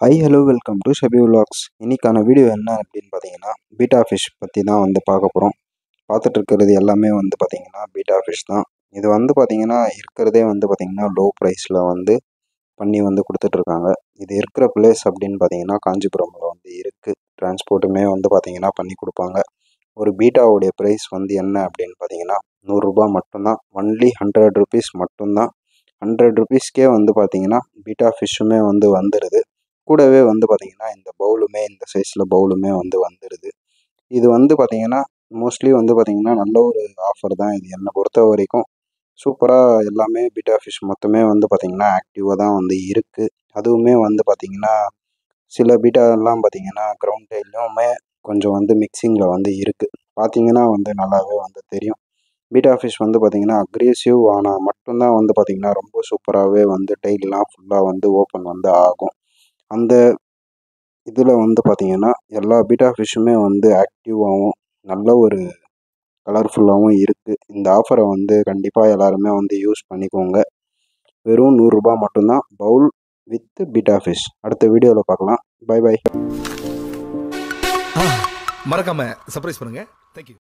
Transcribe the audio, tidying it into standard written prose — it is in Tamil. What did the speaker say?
Hi hello welcome to Shafi vlogs. இன்றைக்கான வீடியோ என்ன அப்படின்னு பார்த்தீங்கன்னா, பீட்டா ஃபிஷ் பற்றி தான் பார்க்க போகிறோம். பார்த்துட்டு இருக்கிறது எல்லாமே பார்த்தீங்கன்னா பீட்டா ஃபிஷ் தான். இது பார்த்தீங்கன்னா இருக்கிறதே பார்த்தீங்கன்னா லோ ப்ரைஸில் பண்ணி கொடுத்துட்ருக்காங்க. இது இருக்கிற பிளேஸ் அப்படின்னு பார்த்தீங்கன்னா காஞ்சிபுரமில் இருக்குது. டிரான்ஸ்போர்ட்டுமே பார்த்தீங்கன்னா பண்ணி கொடுப்பாங்க. ஒரு பீட்டாவுடைய ப்ரைஸ் என்ன அப்படின்னு பார்த்தீங்கன்னா ₹100 மட்டும்தான். ஒன்லி ₹100 மட்டும்தான். ₹100க்கே பார்த்தீங்கன்னா பீட்டா ஃபிஷ்ஷுமே வந்துடுது. கூடவே பார்த்தீங்கன்னா இந்த பவுலுமே இந்த சைஸில் பவுலுமே வந்துடுது. இது பார்த்தீங்கன்னா மோஸ்ட்லி பார்த்தீங்கன்னா நல்ல ஒரு ஆஃபர் தான். இது என்னை பொறுத்த வரைக்கும் சூப்பராக எல்லாமே பீட்டா ஃபிஷ் மொத்தமே பார்த்தீங்கன்னா ஆக்டிவாக தான் இருக்குது. அதுவுமே பார்த்தீங்கன்னா சில பீட்டாலாம் பார்த்தீங்கன்னா கிரவுண்ட் டைல்லுமே கொஞ்சம் மிக்சிங்கில் இருக்குது. பார்த்தீங்கன்னா நல்லாவே தெரியும். பீட்டா ஃபிஷ் பார்த்தீங்கன்னா அக்ரெசிவ் ஆனால் மட்டும்தான் பார்த்தீங்கன்னா ரொம்ப சூப்பராகவே டைல்லாம் ஃபுல்லாக ஓப்பன் ஆகும். அந்த இதில் பார்த்தீங்கன்னா எல்லா பீட்டா ஃபிஷ்ஷுமே ஆக்டிவாகவும் நல்ல ஒரு கலர்ஃபுல்லாகவும் இருக்குது. இந்த ஆஃபரை கண்டிப்பாக எல்லாருமே யூஸ் பண்ணிக்கோங்க. வெறும் ₹100 மட்டும்தான் பவுல் வித் பீட்டா ஃபிஷ். அடுத்த வீடியோவில் பார்க்கலாம். Bye bye. மறக்காம சர்ப்ரைஸ் பண்ணுங்க. தேங்க்யூ.